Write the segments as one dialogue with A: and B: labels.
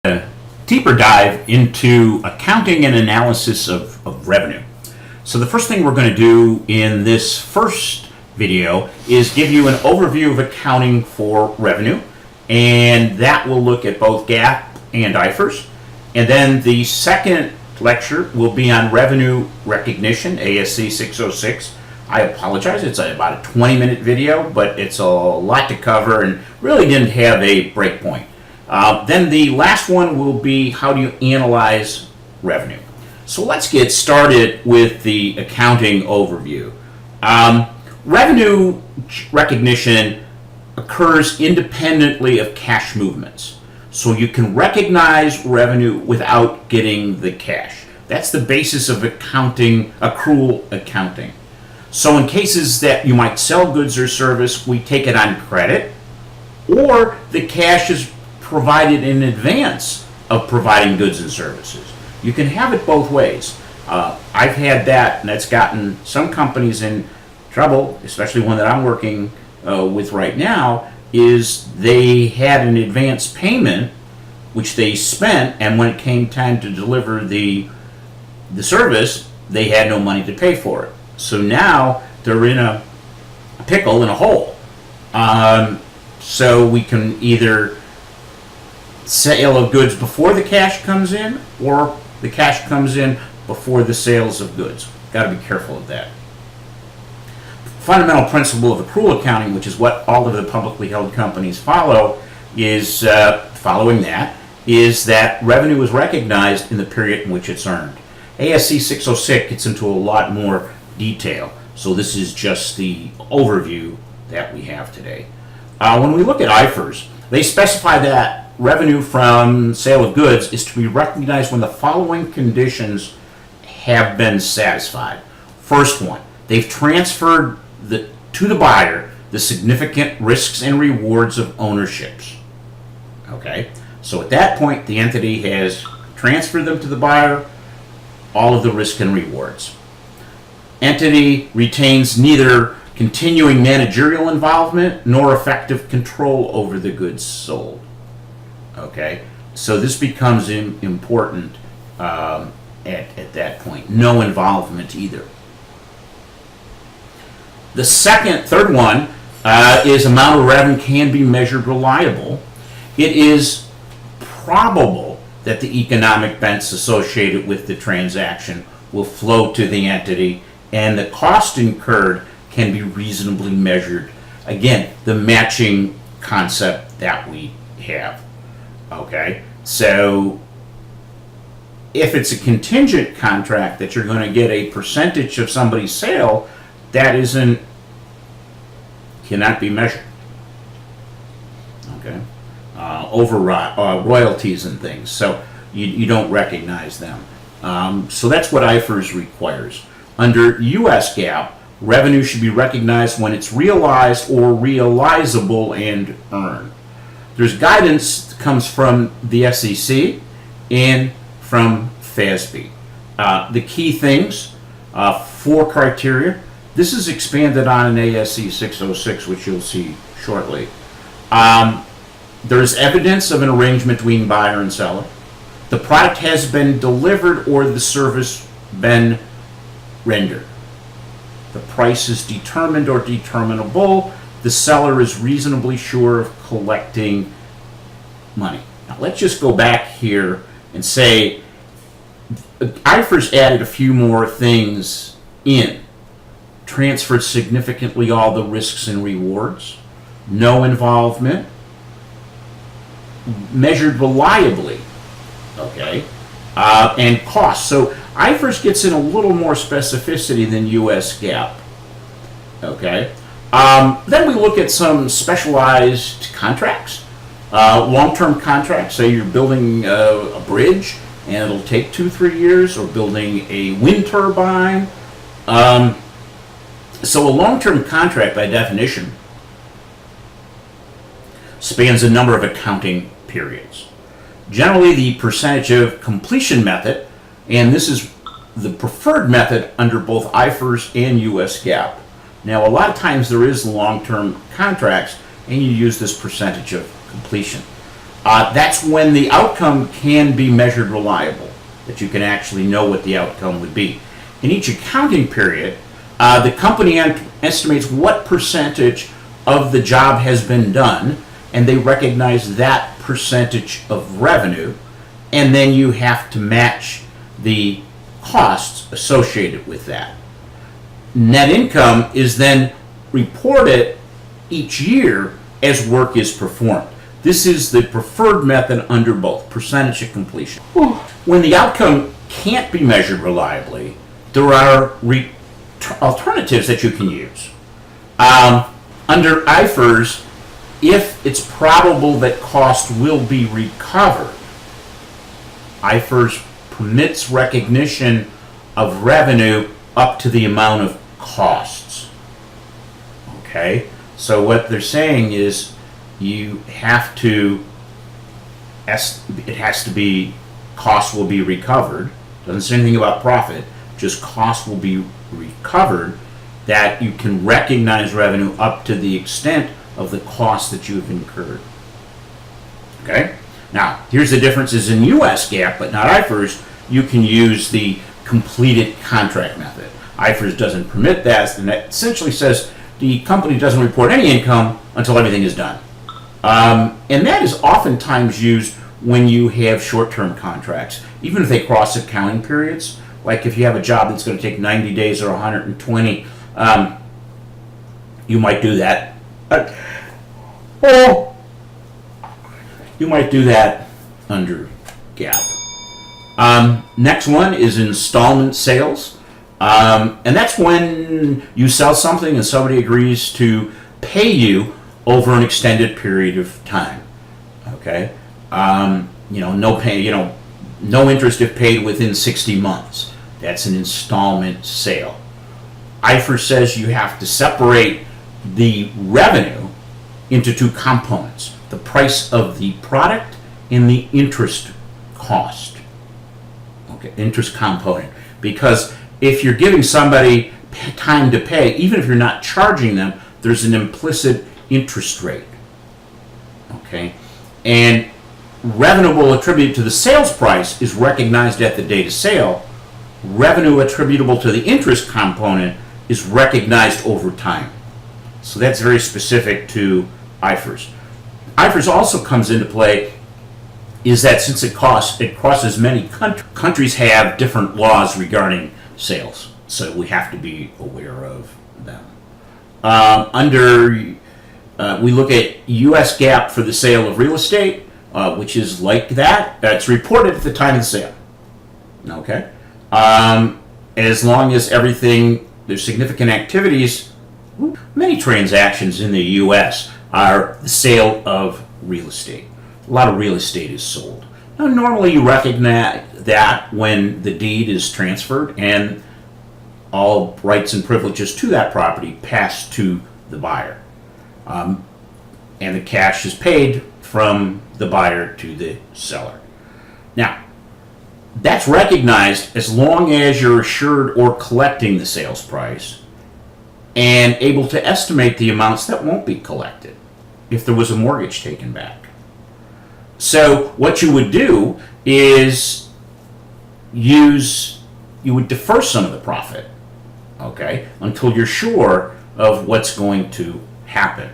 A: a deeper dive into accounting and analysis of revenue. So the first thing we're going to do in this first video is give you an overview of accounting for revenue, and that will look at both GAAP and IFRS. And then the second lecture will be on revenue recognition, ASC 606. I apologize, it's about a 20-minute video, but it's a lot to cover and really didn't have a breakpoint. Then the last one will be how do you analyze revenue. So let's get started with the accounting overview. Revenue recognition occurs independently of cash movements. So you can recognize revenue without getting the cash. That's the basis of accounting, accrual accounting. So in cases that you might sell goods or service, we take it on credit, or the cash is provided in advance of providing goods and services. You can have it both ways. I've had that, and that's gotten some companies in trouble, especially one that I'm working with right now, is they had an advance payment which they spent, and when it came time to deliver the service, they had no money to pay for it. So now they're in a pickle, in a hole. So we can either sale of goods before the cash comes in, or the cash comes in before the sales of goods. Got to be careful of that. Fundamental principle of accrual accounting, which is what all of the publicly held companies follow, is following that, is that revenue is recognized in the period in which it's earned. ASC 606 gets into a lot more detail, so this is just the overview that we have today. When we look at IFRS, they specify that revenue from sale of goods is to be recognized when the following conditions have been satisfied. First one, they've transferred to the buyer the significant risks and rewards of ownerships. Okay, so at that point, the entity has transferred them to the buyer, all of the risk and rewards. Entity retains neither continuing managerial involvement nor effective control over the goods sold. Okay, so this becomes important at that point. No involvement either. The third one is amount of revenue can be measured reliable. It is probable that the economic bents associated with the transaction will flow to the entity, and the cost incurred can be reasonably measured. Again, the matching concept that we have. Okay, so if it's a contingent contract that you're going to get a percentage of somebody's sale, that cannot be measured. Okay, over royalties and things, so you don't recognize them. So that's what IFRS requires. Under U.S. GAAP, revenue should be recognized when it's realized or realizable and earned. There's guidance that comes from the SEC and from FASB. The key things, 4 criteria. This is expanded on in ASC 606, which you'll see shortly. There's evidence of an arrangement between buyer and seller. The product has been delivered or the service been rendered. The price is determined or determinable. The seller is reasonably sure of collecting money. Now let's just go back here and say IFRS added a few more things in. Transferred significantly all the risks and rewards, no involvement, measured reliably, okay, and cost. So IFRS gets in a little more specificity than US GAAP, okay. Then we look at some specialized contracts, long-term contracts. Say you're building a bridge and it'll take 2-3 years, or building a wind turbine. So a long-term contract, by definition, spans a number of accounting periods. Generally, the percentage of completion method, and this is the preferred method under both IFRS and US GAAP. Now, a lot of times there is long-term contracts, and you use this percentage of completion. that's when the outcome can be measured reliable, that you can actually know what the outcome would be. In each accounting period, the company estimates what percentage of the job has been done, and they recognize that percentage of revenue, and then you have to match the costs associated with that. Net income is then reported each year as work is performed. This is the preferred method under both, percentage of completion. When the outcome can't be measured reliably, there are alternatives that you can use. Under IFRS, if it's probable that cost will be recovered, IFRS permits recognition of revenue up to the amount of costs. Okay? So what they're saying is you have to, it has to be, cost will be recovered. Doesn't say anything about profit, just cost will be recovered, that you can recognize revenue up to the extent of the cost that you've incurred. Okay? Now, here's the differences in U.S. GAAP, but not IFRS. You can use the completed contract method. IFRS doesn't permit that, and that essentially says the company doesn't report any income until everything is done. And that is oftentimes used when you have short-term contracts, even if they cross accounting periods. Like if you have a job that's going to take 90 days or 120, you might do that. You might do that under GAAP. Next one is installment sales. And that's when you sell something and somebody agrees to pay you over an extended period of time. Okay? No interest if paid within 60 months. That's an installment sale. IFRS says you have to separate the revenue into two components: the price of the product and the interest cost. Okay, interest component. Because if you're giving somebody time to pay, even if you're not charging them, there's an implicit interest rate. Okay? And revenue attributed to the sales price is recognized at the date of sale. Revenue attributable to the interest component is recognized over time. So that's very specific to IFRS. IFRS also comes into play is that since it crosses many countries have different laws regarding sales. So we have to be aware of them. We look at U.S. GAAP for the sale of real estate, which is like that. It's reported at the time of the sale. Okay? As long as there's significant activities, many transactions in the U.S. are the sale of real estate. A lot of real estate is sold. Now, normally you recognize that when the deed is transferred and all rights and privileges to that property pass to the buyer. And the cash is paid from the buyer to the seller. Now, that's recognized as long as you're assured or collecting the sales price and able to estimate the amounts that won't be collected if there was a mortgage taken back. So what you would do is you would defer some of the profit, okay, until you're sure of what's going to happen.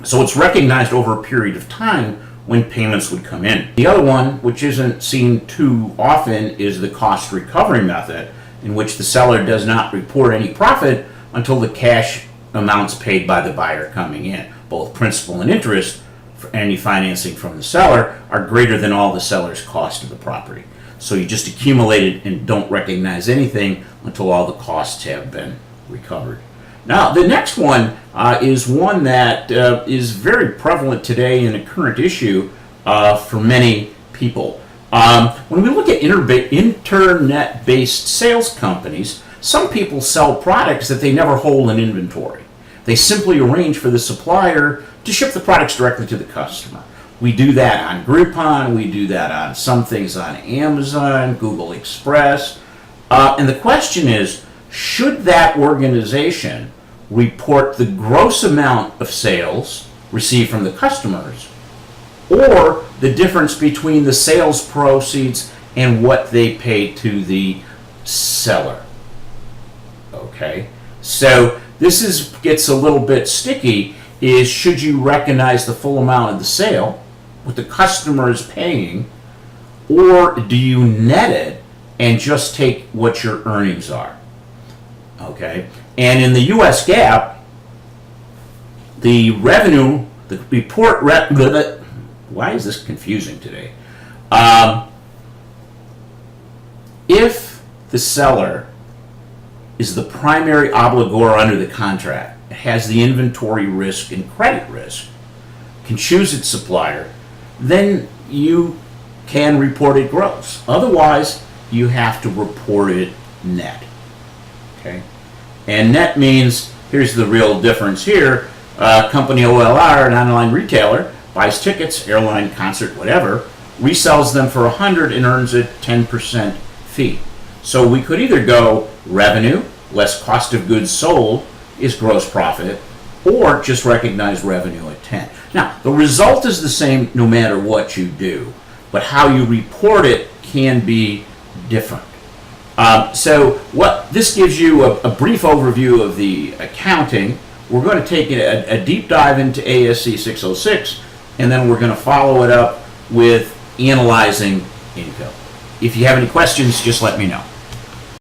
A: So it's recognized over a period of time when payments would come in. The other one, which isn't seen too often, is the cost recovery method, in which the seller does not report any profit until the cash amounts paid by the buyer coming in. Both principal and interest for any financing from the seller are greater than all the seller's cost of the property. So you just accumulate it and don't recognize anything until all the costs have been recovered. Now, the next one is one that is very prevalent today in a current issue for many people. When we look at internet-based sales companies, some people sell products that they never hold in inventory. They simply arrange for the supplier to ship the products directly to the customer. We do that on Groupon, we do that on some things on Amazon, Google Express. And the question is, should that organization report the gross amount of sales received from the customers, or the difference between the sales proceeds and what they pay to the seller. Okay, so this gets a little bit sticky. Is should you recognize the full amount of the sale, what the customer is paying, or do you net it and just take what your earnings are? Okay, and in the U.S. GAAP, the revenue, the report, why is this confusing today? If the seller is the primary obligor under the contract, has the inventory risk and credit risk, can choose its supplier, then you can report it gross. Otherwise, you have to report it net. Okay? And net means, here's the real difference here, company OLR, an online retailer, buys tickets, airline, concert, whatever, resells them for $100 and earns a 10% fee. So we could either go revenue less cost of goods sold is gross profit, or just recognize revenue at 10. Now, the result is the same no matter what you do, but how you report it can be different. So what this gives you a brief overview of the accounting. We're going to take a deep dive into ASC 606, and then we're going to follow it up with analyzing income. If you have any questions, just let me know.